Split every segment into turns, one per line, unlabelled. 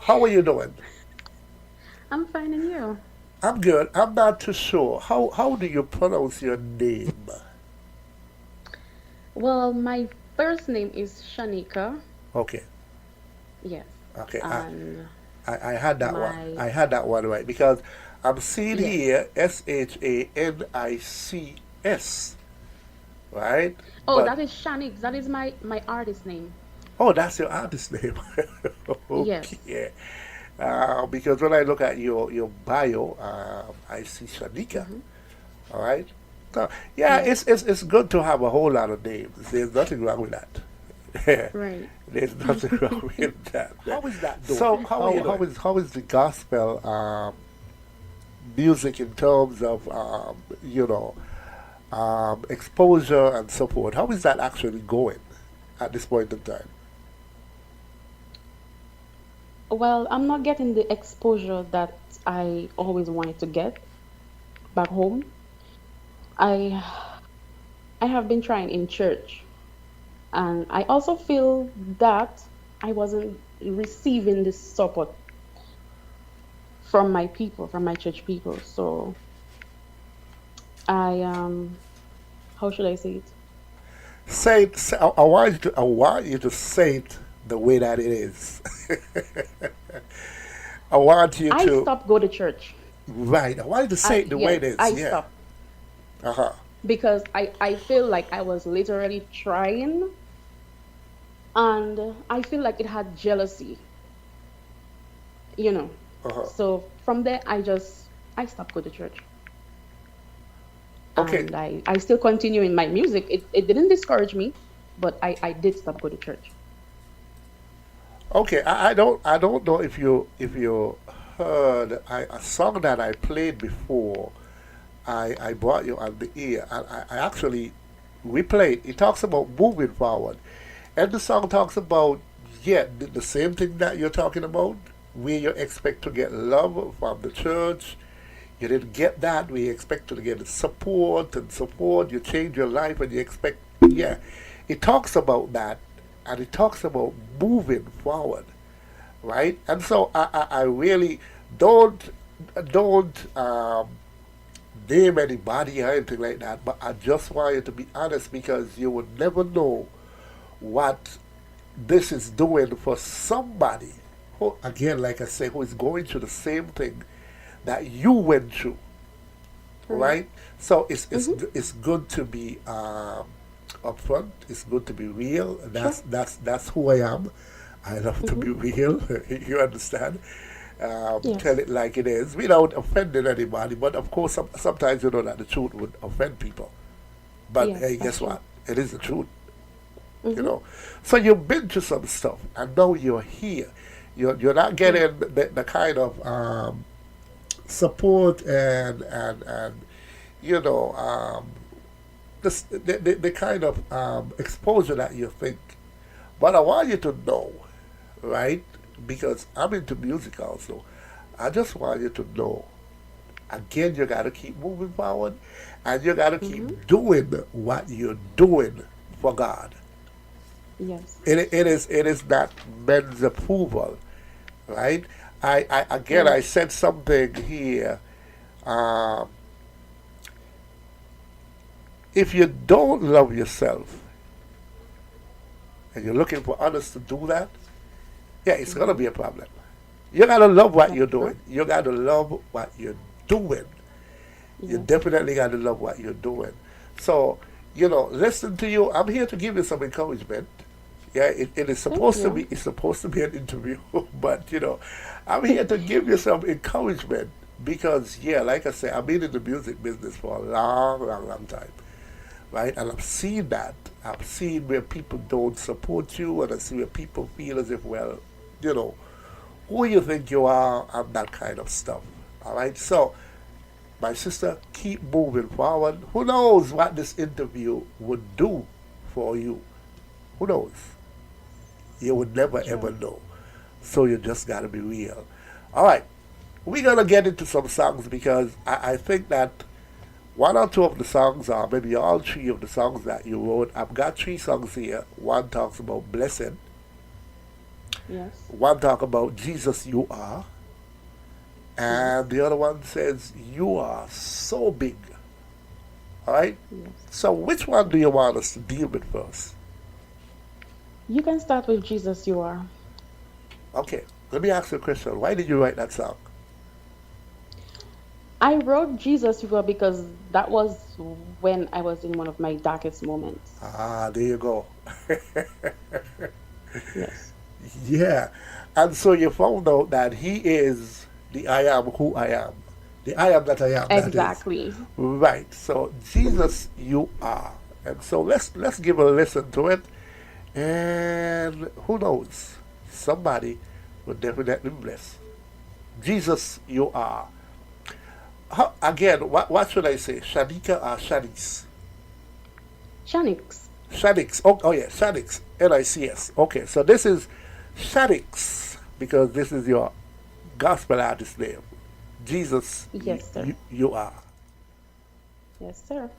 How are you doing?
I'm finding you.
I'm good. I'm not too sure. How do you pronounce your name?
Well, my first name is Shanika.
Okay.
Yes.
Okay.
And
I had that one.
my,
I had that one right because I'm seeing
yes.
here Shanics, right?
Oh,
But
that is Shanik. That is my artist name.
oh, that's your artist name.
Yes.
Okay. Because when I look at your bio, I see Shanika.
Mm-hmm.
All right. So yeah,
Yes.
it's good to have a whole lot of names. There's nothing wrong with that.
Right.
There's nothing wrong with that.
How is that doing?
So
How are you doing?
how is the gospel music in terms of exposure and support? How is that actually going at this point in time?
Well, I'm not getting the exposure that I always wanted to get back home. I I have been trying in church, and I also feel that I wasn't receiving the support from my people, from my church people. So I how should I say it?
I want I want you to say it the way that it is. I want you
I
to
stopped go to church.
right. I want you to say it the way
Yes,
it is.
I
Yeah.
stopped
Uh huh.
because I feel like I was literally trying, and I feel like it had jealousy, you know.
Uh huh.
So from there I stopped go to church,
Okay.
and I still continue in my music. It didn't discourage me, but I did stop go to church.
Okay. I don't know if you heard a song that I played before. I brought you on the ear. I actually replayed. It talks about moving forward, and the song talks about yeah the same thing that you're talking about, where you expect to get love from the church. You didn't get that. We expect to get support and support. You change your life and you expect yeah. It talks about that, and it talks about moving forward, right? And so I really don't don't name anybody or anything like that, but I just want you to be honest because you would never know what this is doing for somebody who, again, like I say, who is going through the same thing that you went through,
Right.
right? So
Mm-hmm.
it's good to be upfront. It's good to be real.
Sure.
That's who I am. I love to
Mm-hmm.
be real. You understand? Tell
Yes.
it like it is without offending anybody. But of course, sometimes you know that the truth would offend people. But
Yes,
hey,
that's
guess
true.
what? It is the truth. You
Mm-hmm.
know. So you've been through some stuff, and now you're here. You're not
Yes.
getting the kind of support and you know the kind of exposure that you think. But I want you to know, right? Because I'm into music also. I just want you to know. Again, you gotta keep moving forward, and you gotta
Mm-hmm.
keep doing what you're doing for God.
Yes.
It is not men's approval, right? I again I
Right.
said something here. Um, if you don't love yourself and you're looking for others to do that, yeah, it's gonna
Mm-hmm.
be a problem. You gotta love what you're
That's true.
doing. You gotta love what you're doing. You
Yes.
definitely gotta love what you're doing. So, listen to you. I'm here to give you some encouragement. Yeah, it is
Thank
supposed to
you.
be it's supposed to be an interview, but I'm here to give you some encouragement because yeah, like I say, I've been in the music business for a long, long, long time, right? And I've seen that. I've seen where people don't support you, and I see where people feel as if, well, you know, who you think you are, and that kind of stuff. All right, so my sister, keep moving forward. Who knows what this interview would do for you? Who knows? You would never ever
Sure.
know. So you just gotta be real. All right, we're gonna get into some songs because I think that one or two of the songs, or maybe all three of the songs that you wrote, I've got three songs here. One talks about blessing,
Yes.
One talk about Jesus you are, and
Yes.
the other one says you are so big. All right.
Yes.
So which one do you want us to deal with first?
You can start with Jesus you are.
Okay. Let me ask you a question. Why did you write that song?
I wrote Jesus you are because that was when I was in one of my darkest moments.
Ah, there you go.
Yes.
Yeah. And so you found out that he is the I am who I am. The I am that I am, that is.
Exactly.
Right. So Jesus you are. And so let's give a listen to it. And who knows? Somebody will definitely bless. Jesus you are. Again, what should I say? Shanika or Shanice?
Shanix.
Shadix. Oh yeah, Shadix. Nics. Okay, so this is Shadix because this is your gospel artist name. Jesus,
Yes, sir.
you are.
Yes, sir.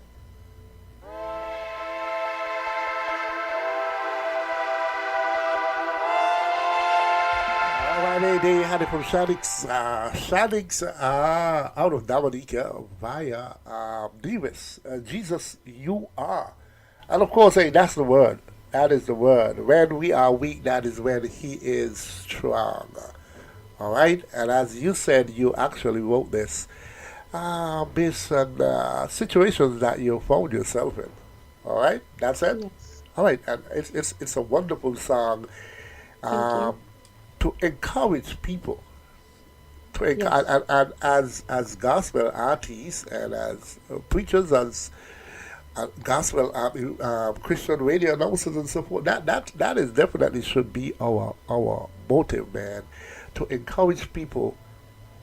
All right, there you had it from Shadix. Shadix out of Dominica via Davis. Jesus, you are. And of course, hey, that's the word. That is the word. When we are weak, that is when he is strong. All right? And as you said, you actually wrote this based on situations that you found yourself in. All right? That's it?
Yes.
All right. And it's a wonderful song
Thank you.
um, to encourage people.
Yes.
And as gospel artists and as preachers, as gospel Christian radio announcers and so forth. That is definitely should be our motive, man, to encourage people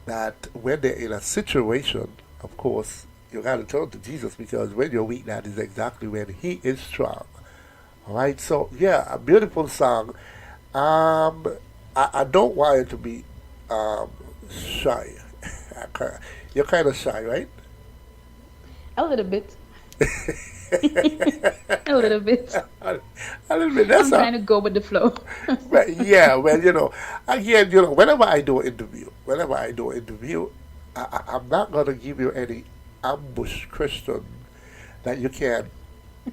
that when they're in a situation, of course, you got to turn to Jesus because when you're weak, that is exactly when He is strong. All right, so yeah, a beautiful song. Um, I don't want you to be um, shy. You're kind of shy, right?
A little bit. A little bit.
A little bit. That's
I'm
a
trying to go with the flow.
Well, yeah, well, again, whenever I do an interview, I'm not going to give you any ambush question that you can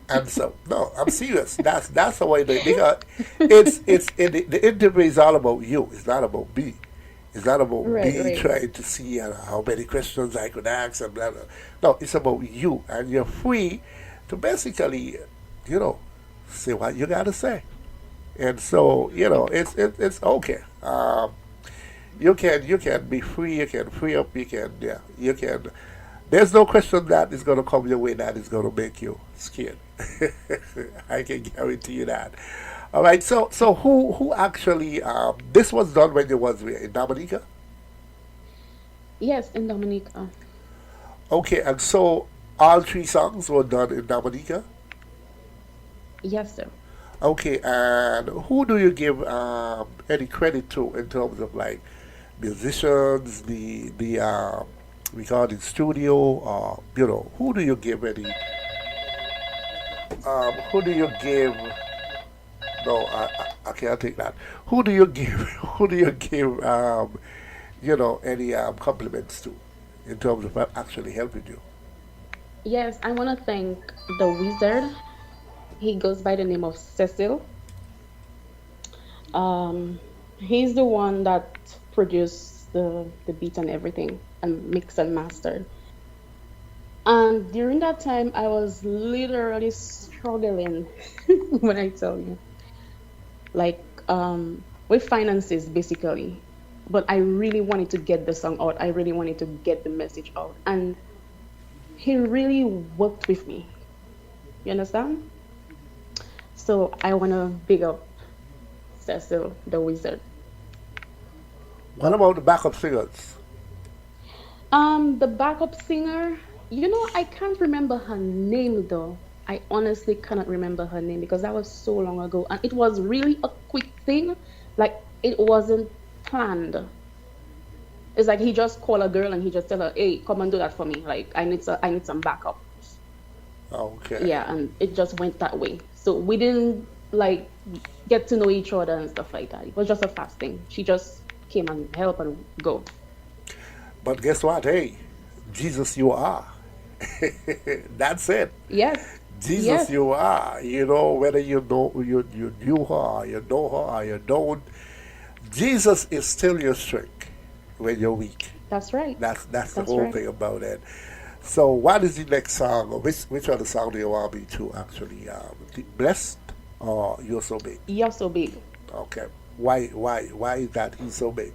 answer. No, I'm serious. That's the way because the interview is all about you. It's not about me. It's not about
Right,
me
right.
trying to see how many questions I could ask and blah, blah. No, it's about you, and you're free to basically, you know, say what you got to say. And so it's okay. You can be free. You can free up. You can. There's no question that is going to come your way that is going to make you scared. I can guarantee you that. All right. So who actually this was done when you was where, in Dominica?
Yes, in Dominica.
Okay, and so all three songs were done in Dominica.
Yes, sir.
Okay, and who do you give any credit to in terms of like musicians, the recording studio, or who do you give any? Who do you give? No, I can't take that. Who do you give? Who do you give? Any compliments to in terms of actually helping you?
Yes, I want to thank the wizard. He goes by the name of Cecil. Um, he's the one that produced the beat and everything and mixed and mastered. And during that time, I was literally struggling when I tell you, like with finances basically. But I really wanted to get the song out. I really wanted to get the message out, and he really worked with me. You understand? So I want to big up Cecil, the wizard.
What about the backup singers?
The backup singer, I can't remember her name though. I honestly cannot remember her name because that was so long ago, and it was really a quick thing. Like it wasn't planned. It's like he just called a girl and he just tell her, "Hey, come and do that for me. Like I need some backup."
Okay.
Yeah, and it just went that way. So we didn't. like get to know each other and stuff like that. It was just a fasting. She just came and help and go.
But guess what? Hey, Jesus, you are. That's it.
Yes,
Jesus,
yes,
you are. Whether you knew her, or you know her, or you don't. Jesus is still your strength when you're weak.
that's right.
That's the
That's
whole
right.
thing about it. So, what is the next song? Or which other song do you want me to actually blessed or you're so big?
You're so big.
Okay. Why is that he's so big?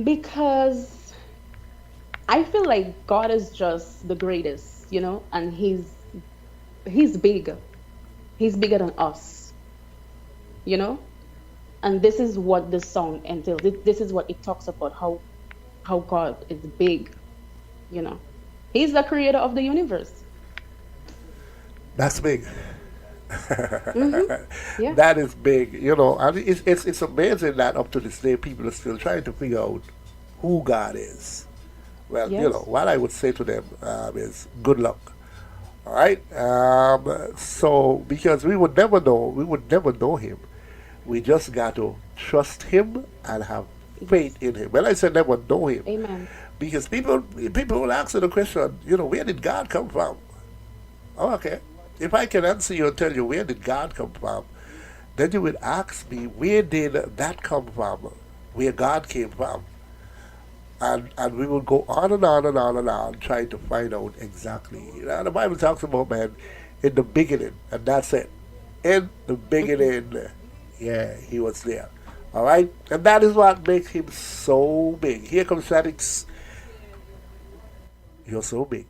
Because I feel like God is just the greatest, and he's big. He's bigger than us, you know? And this is what the song entails. This is what it talks about, how God is big, you know. He's the creator of the universe.
That's big.
Mhm. Yeah.
That is big, and it's amazing that up to this day people are still trying to figure out who God is. Well,
Yes.
what I would say to them is good luck. All right. So because we would never know him. We just got to trust him and have faith
Yes.
in him. When I say never know him,
Amen.
because people will ask the question, where did God come from? Oh, okay. If I can answer you and tell you where did God come from, then you would ask me where did that come from, where God came from, and we will go on and on and on and on trying to find out exactly. The Bible talks about man in the beginning, and that's it. In the
Mhm.
beginning, yeah, he was there. All right, and that is what makes him so big. Here comes Sadix. You're so big.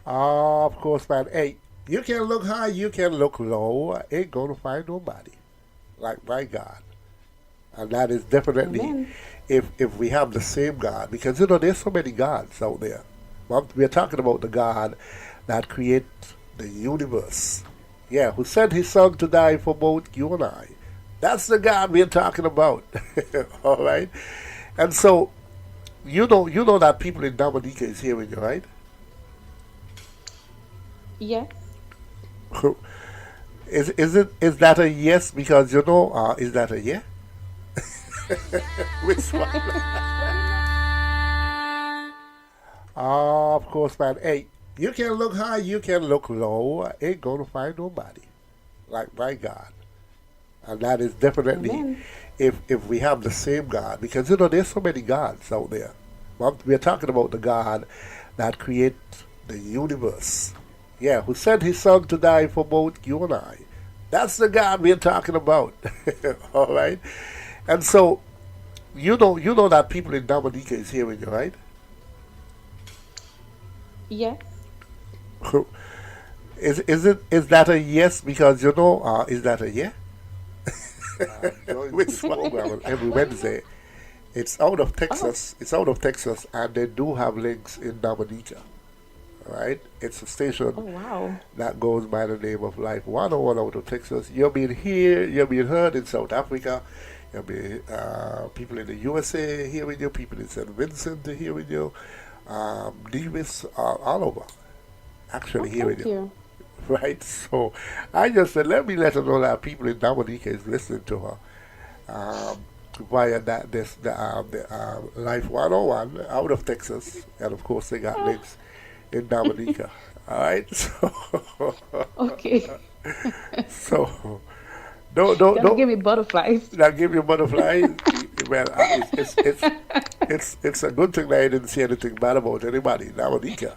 Of course, man. Hey, you can look high, you can look low. Ain't gonna find nobody like my God. And that is definitely
Amen.
if we have the same God, because there's so many gods out there. Well, we're talking about the God that creates the universe. Yeah, who sent his son to die for both you and I. That's the God we're talking about. All right? And so you know that people in Dominica is hearing you, right?
Yes.
Is that a yes? Because is that a yeah? Which one? Of course, man. Hey, you can look high, you can look low. Ain't gonna find nobody like my God. And that is definitely
Amen.
if we have the same God, because there's so many gods out there. Well, we're talking about the God that creates the universe. Yeah, who sent his son to die for both you and I. That's the God we're talking about. All right? And so you know that people in Dominica is hearing you, right?
Yes.
Is that a yes? Because is that a yeah? Which program every Wednesday. It's out of
Oh.
Texas. It's out of Texas, and they do have links in Dominica. All right, it's a
Oh
station
wow.
that goes by the name of Life 101 out of Texas. You're being here. You're being heard in South Africa. You'll be people in the USA hearing you. People in St. Vincent are hearing you. Davis all over
Oh,
actually hearing
thank
you.
you.
Right. So I just said, let me let her know that people in Dominica is listening to her. Via the Life 101 out of Texas, and of course they got
Ah,
links in Dominica. All right, so
okay.
so don't
Gonna give me butterflies.
now give you butterflies. Well, it's a good thing that I didn't see anything bad about anybody in Dominica.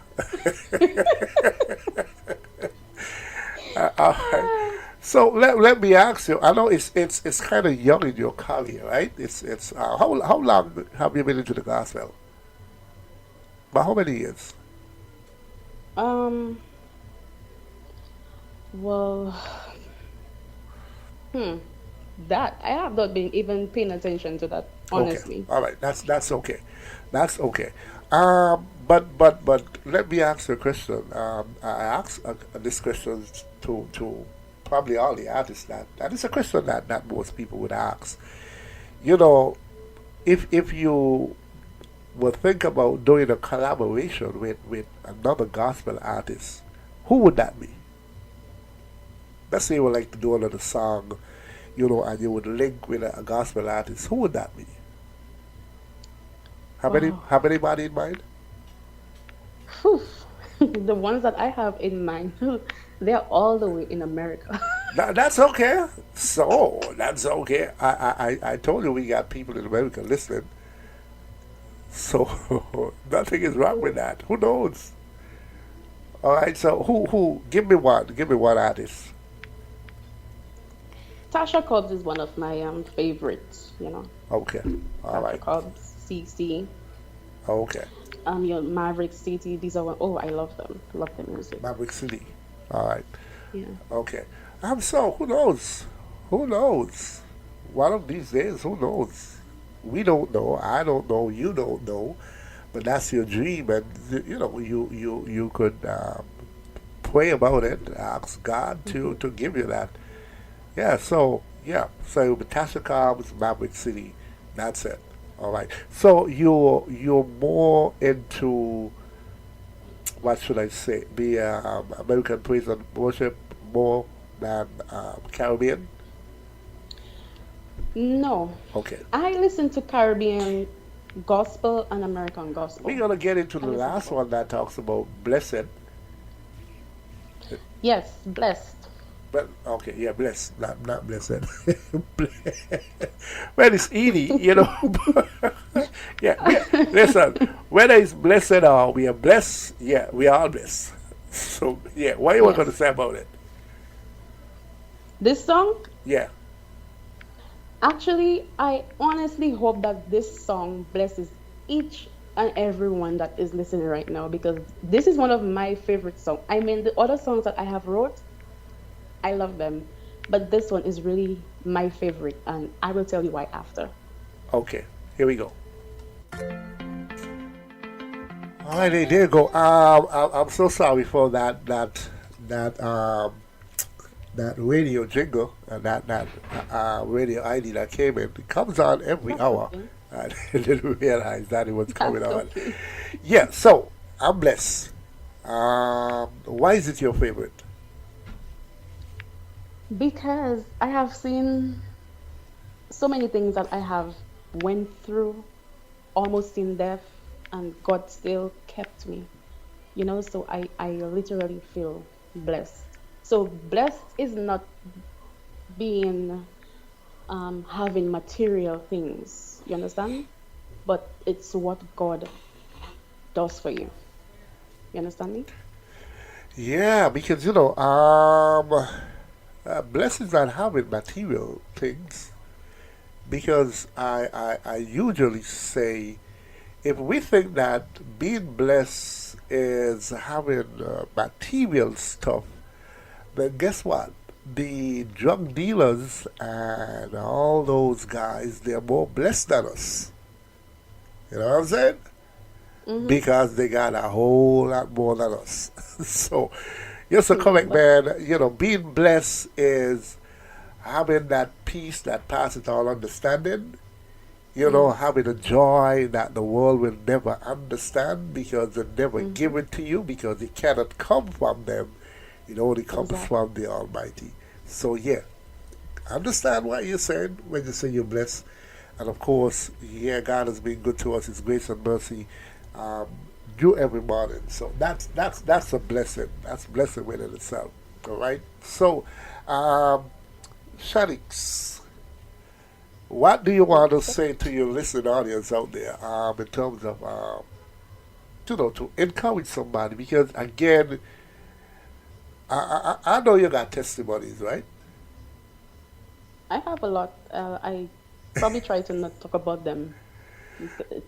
All right. So let me ask you. I know it's kind of young in your career, right? It's how long have you been into the gospel? But how many years?
Um, well, hmm, that I have not been even paying attention to that,
Okay,
honestly.
all right. That's okay. That's okay. But let me ask you a question. I asked this question to probably all the artists that is a question that most people would ask. You know, if you would think about doing a collaboration with another gospel artist, who would that be? Let's say you would like to do another song, and you would link with a gospel artist. Who would that be?
Wow.
Have anybody in mind?
Phew. The ones that I have in mind, they're all the way in America.
That's okay. So that's okay. I told you we got people in America listening. So nothing is wrong with that. Who knows? All right. So who? Give me one. Give me one artist.
Tasha Cobbs is one of my favorites,
Okay. All
Tasha
right.
Cobbs, CC,
Okay.
Maverick City. These are oh, I love them. Love the music.
Maverick City. All right.
Yeah.
Okay. So who knows? Who knows? One of these days, who knows? We don't know. I don't know. You don't know. But that's your dream, and you could pray about it. Ask God
Hmm.
to give you that. Yeah. So yeah. So Tasha Cobbs, Maverick City. That's it. All right. So you're more into, what should I say? The American praise and worship more than Caribbean.
No,
Okay.
I listen to Caribbean gospel and American
We're
gospel.
gonna get into
I
the
listen to
last
both.
one that talks about blessed.
Yes, blessed.
But okay, yeah, blessed, not blessed. Well, it's Edie. Yeah, listen. Whether it's blessed or we are blessed, yeah, we are all blessed. So yeah, what you were gonna
Yes.
say about it?
This song,
Yeah.
actually, I honestly hope that this song blesses each and everyone that is listening right now because this is one of my favorite songs. I mean, the other songs that I have wrote, I love them, but this one is really my favorite, and I will tell you why after.
Okay. Here we go. All right, there you go. I'm so sorry for that that radio jingle and that radio ID that came in. It comes on every
That's
hour.
okay.
I didn't realize that it was coming
That's
on.
okay.
Yeah, so I'm blessed. Why is it your favorite?
Because I have seen so many things that I have went through, almost in death, and God still kept me. So I literally feel blessed. So blessed is not being having material things, you understand? But it's what God does for you. You understand me?
Yeah, because blessings not having material things. Because I usually say, if we think that being blessed is having material stuff, then guess what? The drug dealers and all those guys, they're more blessed than us. You know what I'm saying?
Mm-hmm.
Because they got a whole lot more than us. So, you're so correct,
But
man. Being blessed is having that peace that passes all understanding.
yes.
Having a joy that the world will never understand because they never
Mm-hmm.
give it to you because it cannot come from them. It only comes
Exactly.
from the Almighty. So, yeah, I understand what you're saying when you say you're blessed. And of course, yeah, God has been good to us. His grace and mercy um, due every morning. So that's a blessing. That's a blessing within itself. All right. So, um, Shadix, what do you want to
Yes.
say to your listening audience out there in terms of to encourage somebody? Because again, I know you got testimonies, right?
I have a lot. I probably try to not talk about them.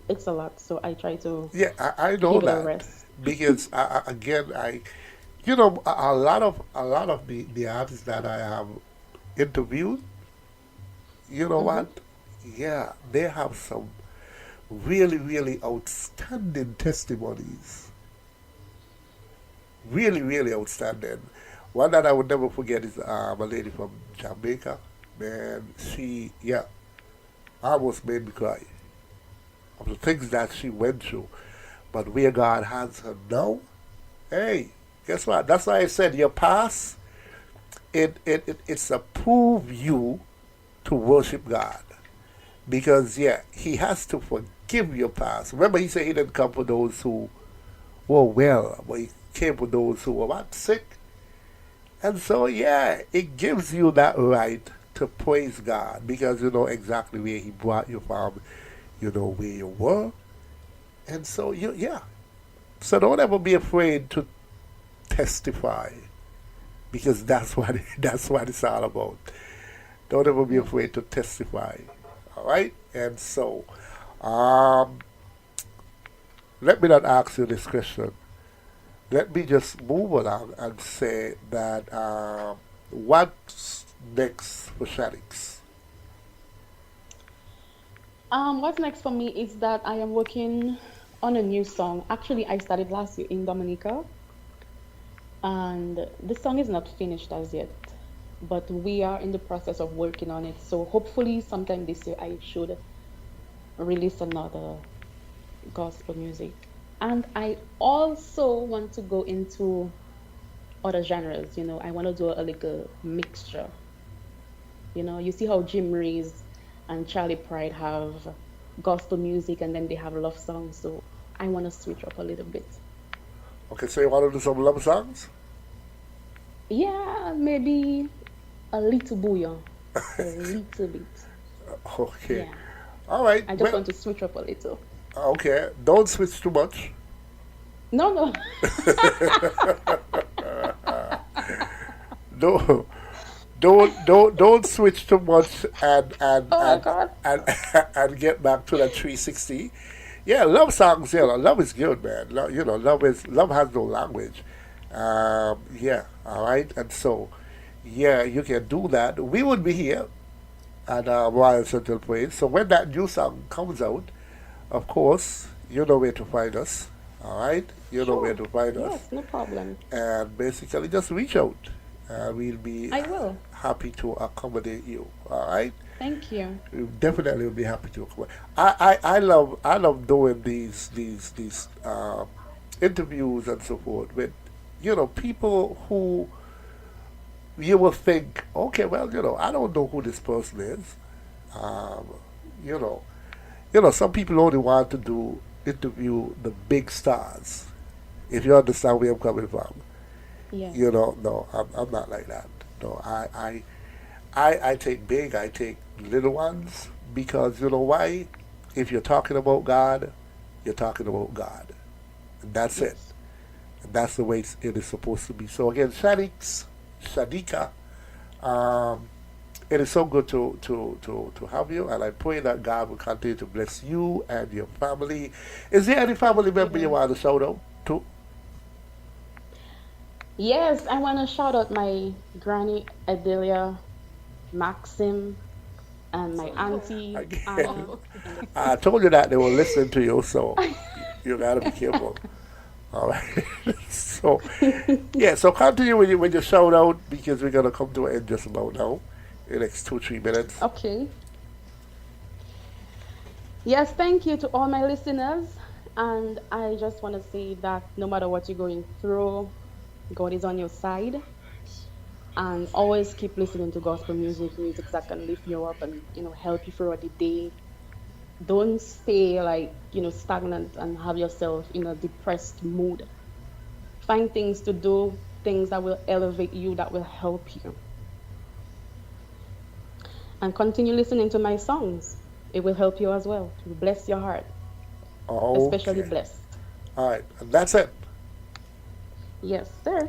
It's a lot, so I try to
Yeah, I know
give it a
that
rest.
because again, a lot of the artists that I have interviewed, you know
Hmm.
what? Yeah, they have some really, really outstanding testimonies. Really, really outstanding. One that I would never forget is a lady from Jamaica. Man, she, yeah, almost made me cry. of the things that she went through. But where God has her now, hey, guess what? That's why I said your past, it's a prove you to worship God. Because, yeah, He has to forgive your past. Remember, He said He didn't come for those who were well, but He came for those who were what? Sick. And so, yeah, it gives you that right to praise God because you know exactly where He brought you from, you know where you were. And so, yeah. So don't ever be afraid to testify because that's what that's what it's all about. Don't ever be
Yes.
afraid to testify. All right? And so, um, let me not ask you this question. Let me just move along and say that what's next for Shadix?
What's next for me is that I am working on a new song. Actually, I started last year in Dominica, and the song is not finished as yet, but we are in the process of working on it. So hopefully, sometime this year, I should release another gospel music. And I also want to go into other genres. I want to do a little mixture. You see how Jim Reeves and Charlie Pride have gospel music and then they have love songs. So I want to switch up a little bit.
Okay, so you want to do some love songs?
Yeah, maybe a little bouillon, a little bit.
Okay.
Yeah,
All right.
I just
Well,
want to switch up a little.
okay. Don't switch too much.
No, no.
No, don't switch too much
Oh my God.
and and get back to the 360. Yeah, love songs. Love is good, man. Love has no language. Yeah, all right. And so, yeah, you can do that. We would be here at Royal Central Praise. So when that new song comes out, of course, you know where to find us. All right, you know where
Sure.
to find us,
Yes, no problem.
and basically just reach out. We'll be
I will.
happy to accommodate you. All right,
Thank you.
we definitely will be happy to accommodate. I love doing these interviews and so forth with people who you will think, okay, well, I don't know who this person is. Um, you know, some people only want to do interview the big stars. If you understand where I'm coming from,
Yes.
no, I'm not like that. No, I take big, I take little ones because you know why? If you're talking about God, you're talking about God, and that's it.
Yes.
And that's the way it is supposed to be. So again, Shadika, um, it is so good to have you, and I pray that God will continue to bless you and your family. Is there any family member you
Amen.
want to shout out to?
Yes, I want to shout out my granny Adelia, Maxim, and my auntie
Again,
Anna and the
I told you that they will listen to you, so you gotta be careful. All right. So yeah, so continue with your shout out because we're gonna come to an end just about now, in the next 2 3 minutes.
Okay. Yes, thank you to all my listeners. And I just want to say that no matter what you're going through, God is on your side. And always keep listening to gospel music that can lift you up and help you throughout the day. Don't stay like stagnant and have yourself in a depressed mood. Find things to do, things that will elevate you, that will help you, and continue listening to my songs. It will help you as well. It will bless your heart, especially
Okay.
blessed.
All right, and that's it.
Yes, sir.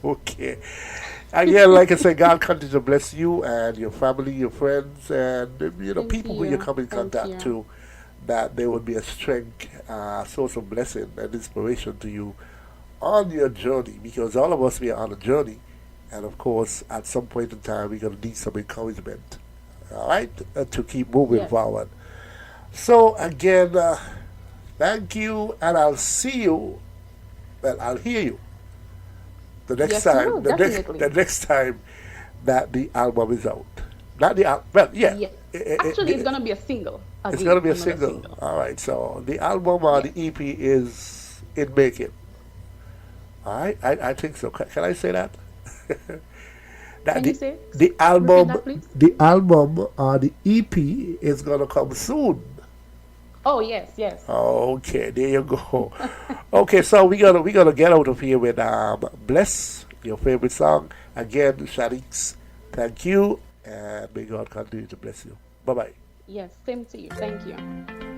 Okay. Again, like I said, God continue to bless you and your family, your friends, and
Same to
people who you
you.
come in
Thank
contact
you.
to, that they would be a strength, source of blessing and inspiration to you on your journey. Because all of us we are on a journey, and of course, at some point in time, we're gonna need some encouragement. All right, to keep moving
Yes.
forward. So again, thank you, and I'll see you. Well, I'll hear you the next
Yes, you
time.
will,
The
definitely.
next time that the album is out. Not the well, yeah.
Yeah.
I- I-
Actually, it's
I-
gonna be a single.
It's gonna
Again,
be a
another
single.
single.
All right. So the album or the
Yes.
EP is in making. All right. I think so. Can I say that? That
Can you say?
the
Repeat
album
that, please.
the album or the EP is gonna come soon.
Oh, yes, yes.
Okay, there you go. Okay, so we gonna get out of here with Bless, your favorite song. Again, Shanice, thank you and may God continue to bless you. Bye bye.
Yes, same to you. Thank you.